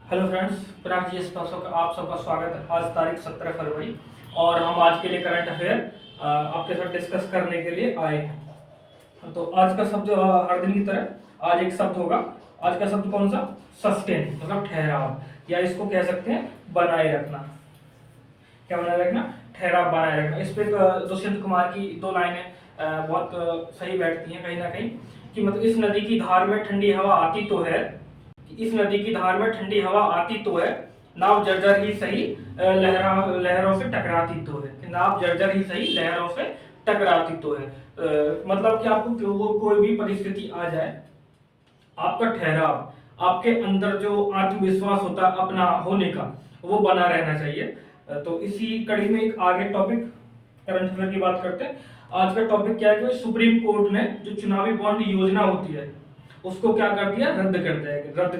Hello friends, पराग जी आप सबका स्वागत है। आज तारीख 17 फरवरी और हम आज के लिए करंट अफेयर आपके साथ डिस्कस करने के लिए आए हैं। तो आज का शब्द हर दिन की तरह आज एक शब्द होगा। आज का शब्द कौन सा? सस्टेन, मतलब ठहराव, या इसको कह सकते हैं बनाए रखना। क्या बनाए रखना? ठहराव बनाए रखना। इस पे दुष्यंत कुमार की दो लाइनें बहुत सही बैठती हैं कहीं ना कहीं, कि मतलब इस नदी की धार में ठंडी हवा आती तो है, इस नदी की धार में ठंडी हवा आती तो है, नाव जर्जर ही सही लहरों से टकराती तो है। कि नाव जर्जर ही सही लहरों से टकराती तो है। मतलब कि आपको कोई भी परिस्थिति आ जाए, आपका ठहराव, आपके अंदर जो आत्मविश्वास होता है अपना होने का, वो बना रहना चाहिए। तो इसी कड़ी में एक आगे टॉपिक करंट अफेयर की बात करते हैं। आज का टॉपिक क्या है कि सुप्रीम कोर्ट ने जो चुनावी बॉन्ड योजना होती है उसको क्या कर दिया? रद्द कर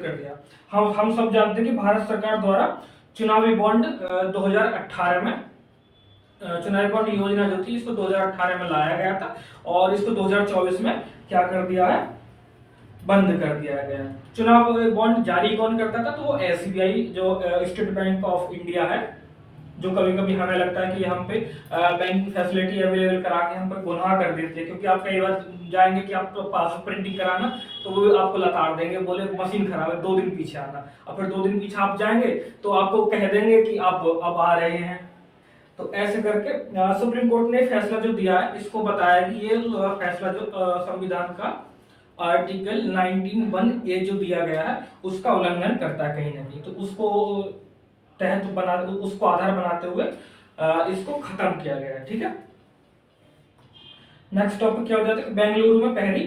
दिया। हम सब जानते हैं कि भारत सरकार द्वारा चुनावी बॉन्ड 2018 में चुनावी बॉन्ड योजना जो थी इसको 2018 में लाया गया था और इसको 2024 में क्या कर दिया है? बंद कर दिया गया। चुनाव बॉन्ड जारी कौन करता था? तो वो एसबीआई, जो स्टेट बैंक ऑफ इंडिया है, जो कभी कभी हमें लगता है कि हम पे बैंकिंग फैसिलिटी अवेलेबल करा के हम पर गुनाह कर देते हैं। क्योंकि आप कई बार जाएंगे कि आपको पासबुक प्रिंटिंग कराना, तो वो आपको लताड़ देंगे, बोले मशीन खराब है, 2 दिन पीछे आना। और फिर 2 दिन पीछे आप जाएंगे तो आपको कह देंगे कि आप अब आ रहे हैं। तो ऐसे करके सुप्रीम कोर्ट ने फैसला जो दिया है, इसको बताया कि ये फैसला जो संविधान का आर्टिकल 19(1)(a) जो दिया गया है उसका उल्लंघन करता है कहीं ना कहीं। तो उसको उसको आधार बनाते हुए इसको खत्म किया गया है। ठीक है। नेक्स्ट टॉपिक क्या हो जाता है? बेंगलुरु में पहली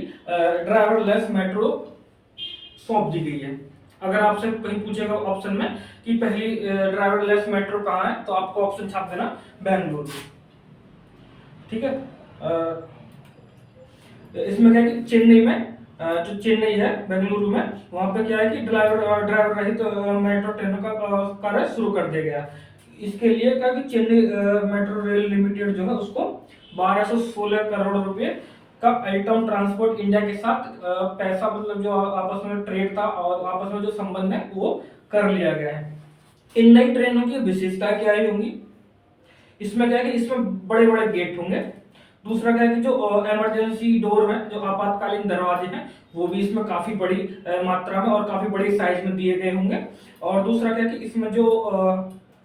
ड्राइवरलेस मेट्रो सौंप दी गई है। अगर आपसे कहीं पूछेगा ऑप्शन में कि पहली ड्राइवरलेस मेट्रो कहाँ है, तो आपको ऑप्शन छाप देना बेंगलुरु। ठीक है। इसमें क्या है कि चेन्नई में जो चेन्नई है बेंगलुरु में, वहां पे क्या है कि ड्राइवर रहित मेट्रो ट्रेनों का कार्य शुरू कर दिया गया। इसके लिए क्या कि चेन्नई मेट्रो रेल लिमिटेड जो है उसको 1216 करोड़ रुपए का एल्टम ट्रांसपोर्ट इंडिया के साथ पैसा, मतलब जो आपस में ट्रेड था और आपस में जो संबंध है वो कर लिया गया है। इन नई ट्रेनों की विशेषता क्या ही होंगी? इसमें क्या है कि इसमें बड़े बड़े गेट होंगे। दूसरा क्या है कि जो इमरजेंसी डोर है, जो आपातकालीन दरवाजे हैं, वो भी इसमें काफी बड़ी मात्रा में और काफी बड़ी साइज में दिए गए होंगे। और दूसरा क्या है कि इसमें जो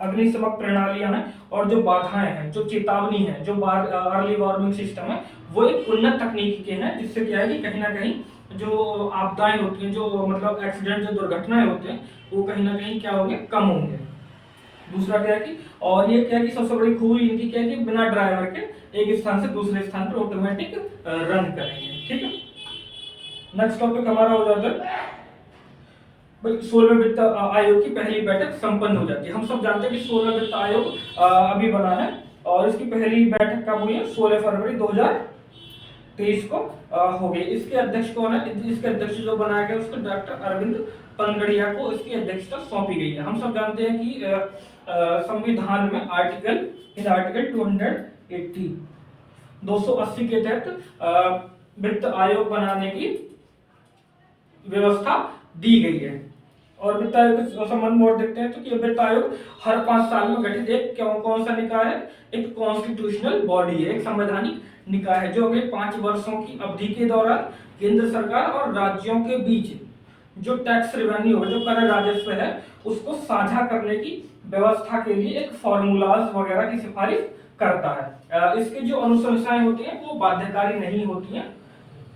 अग्निशमक प्रणालियां हैं और जो बाधाएं हैं, जो चेतावनी है, जो अर्ली वार्निंग सिस्टम है, वो एक उन्नत तकनीकी के हैं, जिससे क्या है कि कहीं ना कहीं जो आपदाएं होती हैं, जो मतलब एक्सीडेंट, जो दुर्घटनाएं होते हैं, वो कहीं ना कहीं क्या होंगे? कम होंगे। दूसरा क्या है कि, और ये क्या है कि सबसे बड़ी खूबी इनकी क्या है कि बिना ड्राइवर के एक स्थान से दूसरे स्थान पर ऑटोमेटिक रन करेंगे। ठीक है। नेक्स्ट टॉपिक हमारा हो जाता है भाई 16वें वित्त आयोग की पहली बैठक संपन्न हो जाती है। हम सब जानते हैं कि 16वां वित्त आयोग अभी बना है और इसकी पहली बैठक कब हुई है? 16 फरवरी 2023 को हो गई। इसके अध्यक्ष कौन है? इसके अध्यक्ष जो बनाया गया उसको डॉक्टर अरविंद पनगड़िया को इसकी अध्यक्षता सौंपी गई है। हम सब जानते हैं कि संविधान में आर्टिकल 280 के तहत वित्त आयोग बनाने की व्यवस्था दी गई है। और वित्त आयोग के संबंध में और देखते हैं तो कि वित्त आयोग हर 5 साल में गठित एक कौन सा निकाय है? एक कॉन्स्टिट्यूशनल बॉडी है, एक संवैधानिक निकाय है, जो अगले 5 वर्षों की अवधि के दौरान केंद्र सरकार और राज्यों के बीच जो टैक्स रेवेन्यू है, जो कर राजस्व है, उसको साझा करने की व्यवस्था के लिए एक फॉर्मूलाज वगैरह की सिफारिश करता है। इसकी जो अनुशंसाएं होती हैं वो बाध्यकारी नहीं होती हैं।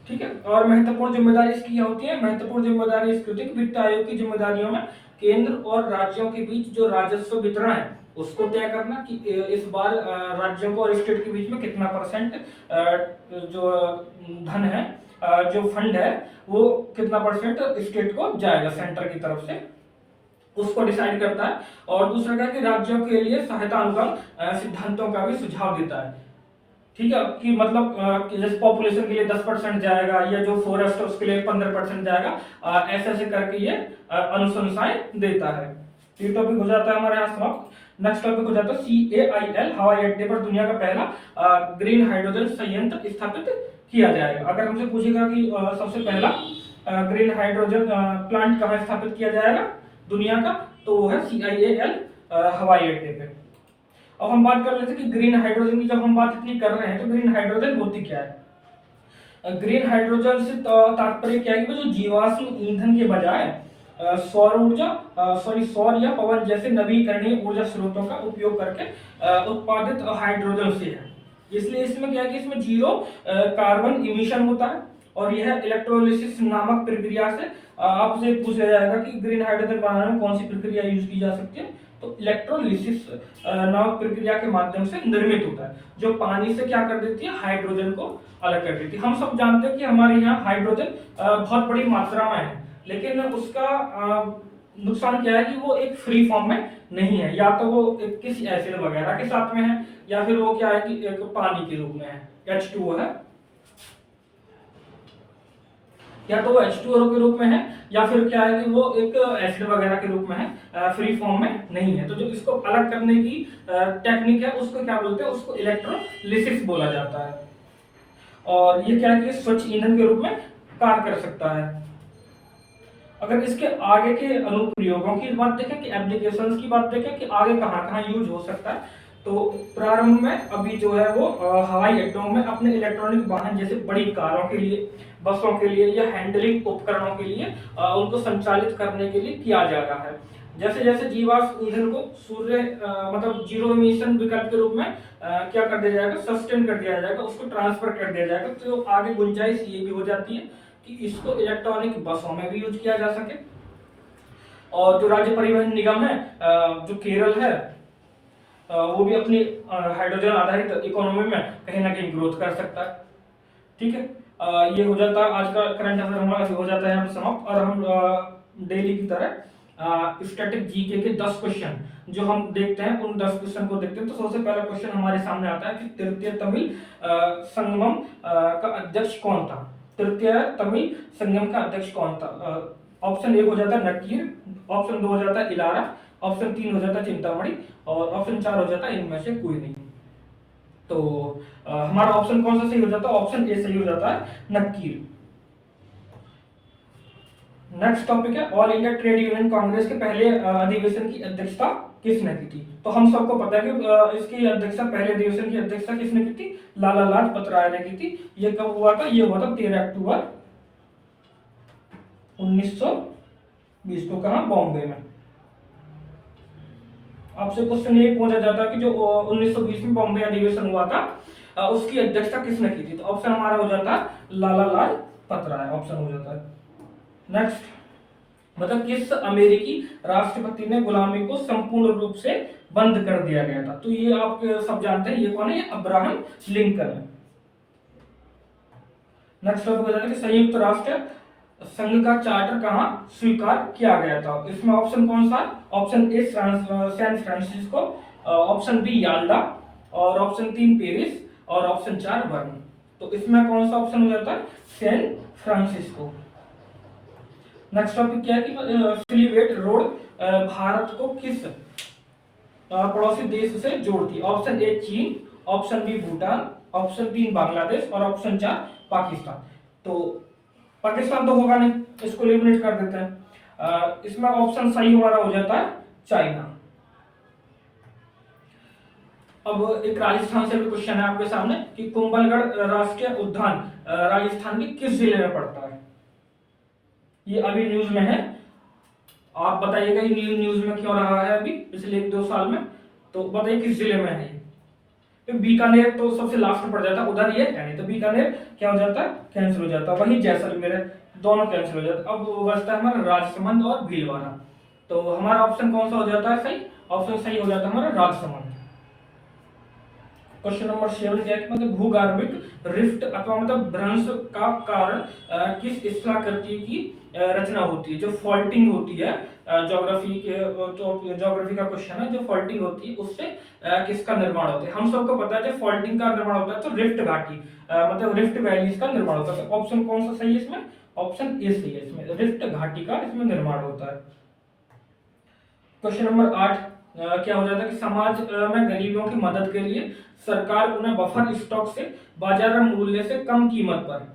ठीक है। और महत्वपूर्ण जिम्मेदारी इसकी क्या होती है? महत्वपूर्ण जिम्मेदारी इसकी होती है कि वित्त आयोग की जिम्मेदारियों में केंद्र और राज्यों के बीच जो राजस्व वितरण है उसको तय करना, कि इस बार राज्यों को और स्टेट के बीच में कितना परसेंट जो धन है, जो फंड है, वो कितना परसेंट स्टेट को जाएगा सेंटर की तरफ से, उसको डिसाइड करता है। और दूसरा क्या है कि राज्यों के लिए सहायता अनुदान सिद्धांतों का भी सुझाव देता है। ठीक है। कि मतलब कि जैसे पॉपुलेशन के लिए 10% जाएगा, या जो फॉरेस्ट है उसके लिए 15% जाएगा, ऐसे ऐसे करके ये अनुशंसाएं देता है। ये टॉपिक हो जाता है हमारे यहाँ समाप्त। नेक्स्ट टॉपिक हो जाता है CAIL हवाई अड्डे पर दुनिया का पहला ग्रीन हाइड्रोजन संयंत्र स्थापित किया जाएगा। अगर हमसे पूछेगा कि सबसे पहला ग्रीन हाइड्रोजन प्लांट कहाँ स्थापित किया जाएगा? दुनिया का, तो वो है CIAL हवाई अड्डे पे। अब हम बात कर लेते हैं कि ग्रीन हाइड्रोजन की जब हम बात इतनी कर रहे हैं तो ग्रीन हाइड्रोजन होती क्या है। ग्रीन हाइड्रोजन से तात्पर्य क्या है कि वो जो जीवाश्म ईंधन के बजाय सौर ऊर्जा सौर या पवन जैसे नवीकरणीय ऊर्जा स्रोतों का उपयोग करके उत्पादित हाइड्रोजन से है। इसलिए इसमें क्या है कि इसमें जीरो कार्बन इमिशन होता है और यह इलेक्ट्रोलिसिस नामक प्रक्रिया से आपसे पूछा जाएगा कि ग्रीन हाइड्रोजन बनाने में कौन सी प्रक्रिया यूज की जा सकती है, तो इलेक्ट्रोलिसिस नामक प्रक्रिया के माध्यम से निर्मित होता है, जो पानी से क्या कर देती है, हाइड्रोजन को अलग कर देती है। हम सब जानते हैं कि हमारे यहाँ हाइड्रोजन बहुत बड़ी मात्रा में है, लेकिन उसका नुकसान क्या है कि वो एक फ्री फॉर्म में नहीं है, या तो वो किसी एसिड वगैरह के साथ में है, या फिर वो क्या है कि एक पानी के रूप में है, H2O है, या तो वो H2O के रूप में है, या फिर क्या है कि वो एक एसिड वगैरह के रूप में है, फ्री फॉर्म में नहीं है। तो जो इसको अलग करने की टेक्निक है उसको क्या बोलते हैं, उसको इलेक्ट्रोलिसिस बोला जाता है। और ये क्या है कि स्वच्छ ईंधन के रूप में कार्य कर सकता है। अगर इसके आगे के अनुप्रयोगों की बात देखें कि एप्लीकेशंस की बात देखें कि आगे कहाँ कहाँ यूज हो सकता है, तो प्रारंभ में अभी जो है वो हवाई अड्डों में अपने इलेक्ट्रॉनिक वाहन जैसे बड़ी कारों के लिए, बसों के लिए या हैंडलिंग उपकरणों के लिए उनको संचालित करने के लिए किया जा रहा है। जैसे जैसे जीवाश्म ईंधन को सूर्य मतलब जीरो इमिशन विकल्प के रूप में क्या कर दिया जाएगा, सस्टेन कर दिया जाएगा, उसको ट्रांसफर कर दिया जाएगा, तो आगे गुंजाइश ये भी हो जाती है कि इसको इलेक्ट्रॉनिक बसों में भी यूज किया जा सके। और जो राज्य परिवहन निगम है जो केरल है वो भी अपनी हाइड्रोजन आधारित इकोनॉमी में कहीं ना कहीं ग्रोथ कर सकता है। ठीक है, ये हो जाता है आज का करंट अफेयर हमारा हो जाता है यहाँ पे समाप्त। और हम डेली की तरह स्टैटिक जीके के 10 क्वेश्चन जो हम देखते हैं उन 10 क्वेश्चन को देखते हैं। तो सबसे पहला क्वेश्चन हमारे सामने आता है कि तृतीय तमिल संगमम का अध्यक्ष कौन था। तृतीय तमिल संगम का अध्यक्ष कौन था। ऑप्शन 1 हो जाता है नक्कीर, ऑप्शन 2 हो जाता है इलारा, ऑप्शन 3 हो जाता है चिंतामणि और ऑप्शन 4 हो जाता है इनमें से कोई नहीं। तो हमारा ऑप्शन कौन सा सही हो जाता है, ऑप्शन ए सही हो जाता है नक्कीर। नेक्स्ट टॉपिक है all India trade union Congress के पहले अधिवेशन की अध्यक्षता किसने की थी। तो हम सबको पता है कि इसकी अध्यक्षता, पहले अधिवेशन की अध्यक्षता किसने की थी, लाला लाजपत राय ने की थी। ये कब हुआ था, ये हुआ था 13 अक्टूबर 1920 को, कहा, बॉम्बे में। आपसे क्वेश्चन ये पूछा जाता है कि जो 1920 में बॉम्बे अधिवेशन हुआ था उसकी अध्यक्षता किसने की थी। तो ऑप्शन हमारा हो जाता है लाला लाजपत राय, ऑप्शन हो जाता है। नेक्स्ट, मतलब किस अमेरिकी राष्ट्रपति ने गुलामी को संपूर्ण रूप से बंद कर दिया गया था। तो ये आप सब जानते हैं, ये कौन है, अब्राहम लिंकन है। नेक्स्ट टॉपिक हो जाता है कि संयुक्त राष्ट्र संघ का चार्टर कहां स्वीकार किया गया था। इसमें ऑप्शन कौन सा, option a San Francisco, option b Yalta और ऑप्शन 3 पेरिस और ऑप्शन 4 बर्न। तो इसमें कौन सा ऑप्शन हो जाता है, सैन फ्रांसिस्को। नेक्स्ट टॉपिक क्या है कि सिलिवेट रोड भारत को किस पड़ोसी देश से जोड़ती है। ऑप्शन ए चीन, option B Bhutan, option 3 Bangladesh और ऑप्शन 4 पाकिस्तान। तो पाकिस्तान तो होगा नहीं, इसको एलिमिनेट कर देते हैं। इसमें ऑप्शन सही हमारा हो जाता है चाइना। अब एक राजस्थान से भी क्वेश्चन है आपके सामने कि कुंभलगढ़ राष्ट्रीय उद्यान राजस्थान के किस जिले में पड़ता है। ये अभी न्यूज में है, आप बताइएगा ये न्यूज में क्यों रहा है अभी पिछले 1-2 साल में, तो बताइए किस जिले में है। बीकानेर तो सबसे लास्ट में पड़ जाता है, उधर ये है नहीं, तो बीकानेर क्या हो जाता है, कैंसिल हो जाता है। वही जैसलमेर है, दोनों कैंसिल हो जाता है। अब बचता है हमारा राजसमंद और भीलवाड़ा। तो हमारा ऑप्शन कौन सा हो जाता है सही, ऑप्शन सही हो जाता है हमारा राजसमंद। क्वेश्चन नंबर 7 क्या है, मतलब भूगर्भिक रिफ्ट अथवा मतलब भ्रंश का कारण किस स्थलाकृति की रचना होती है। जो फॉल्टिंग होती है, ज्योग्राफी का क्वेश्चन है, जो फॉल्टिंग होती है उससे किसका निर्माण होता है। हम सबको पता है जब फॉल्टिंग का निर्माण होता है तो रिफ्ट घाटी मतलब रिफ्ट वैलीज का निर्माण होता है। तो ऑप्शन कौन सा सही है इसमें, ऑप्शन ए सही है, इसमें रिफ्ट घाटी का इसमें निर्माण होता है। क्वेश्चन नंबर 8 क्या हो जाता है कि समाज में गरीबों की मदद के लिए सरकार उन्हें बफर स्टॉक से बाजार मूल्य से कम कीमत पर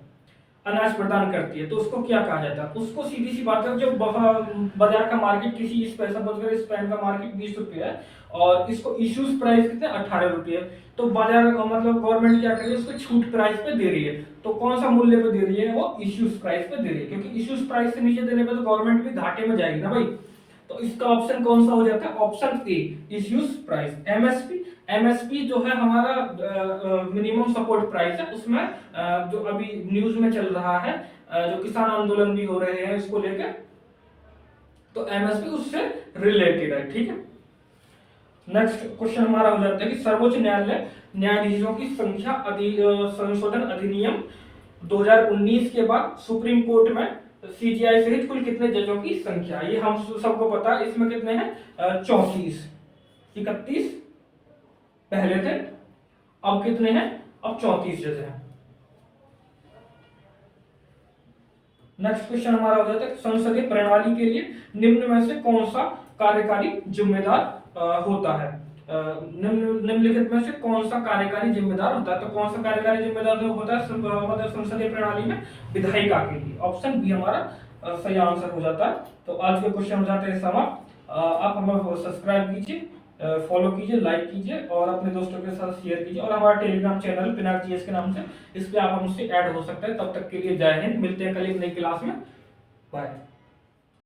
अनाज प्रदान करती है तो उसको क्या कहा जाता है? उसको सीधी सी बात है, जब बाजार का मार्केट किसी इस पैसा बचकर इस पेन का मार्केट 20 रुपये है और इसको इश्यूज प्राइस कितने 18 रुपये, तो बाजार मतलब गवर्नमेंट क्या कर रही है, उसको छूट प्राइस पे दे रही है। तो कौन सा मूल्य पे दे रही है? वो इश्यूज प्राइस पे दे रही है, क्योंकि इश्यूज प्राइस से नीचे देने पे तो गवर्नमेंट भी घाटे में जाएगी ना भाई। तो इसका ऑप्शन कौन सा हो जाता है? ऑप्शन ए, इश्यूज प्राइस। एमएसपी, एमएसपी जो है हमारा मिनिमम सपोर्ट प्राइस है, उसमें जो अभी न्यूज में चल रहा है, जो किसान आंदोलन भी हो रहे हैं इसको लेकर, तो एमएसपी उससे रिलेटेड है, ठीक है। नेक्स्ट क्वेश्चन हमारा हो जाता है कि सर्वोच्च न्यायालय न्यायाधीशों की संख्या संशोधन अधिनियम 2019 के बाद सुप्रीम कोर्ट में सीजीआई सहित कुल कितने जजों की संख्या? ये हम सबको पता है, इसमें कितने हैं? 34, 31 पहले थे, अब कितने हैं? अब 34 जज हैं। नेक्स्ट क्वेश्चन हमारा हो जाता है संसदीय प्रणाली के लिए निम्न में से कौन सा कार्यकारी जिम्मेदार होता है? निम्नलिखित में से कौन सा कार्यकारी जिम्मेदार होता है? तो कौन सा कार्यकारी जिम्मेदार होता है मतलब संसदीय प्रणाली में? विधायिका के लिए। ऑप्शन बी हमारा सही आंसर हो जाता है। तो आज के क्वेश्चन हो जाते हैं समाप्त। आप हमें सब्सक्राइब कीजिए, फॉलो कीजिए, लाइक कीजिए और अपने दोस्तों के साथ शेयर कीजिए। और हमारा टेलीग्राम चैनल पिनाक जीएस के नाम से, इस पे आप हमसे ऐड हो सकते हैं। तब तक के लिए जय हिंद, मिलते हैं कल एक नई क्लास में। बाय।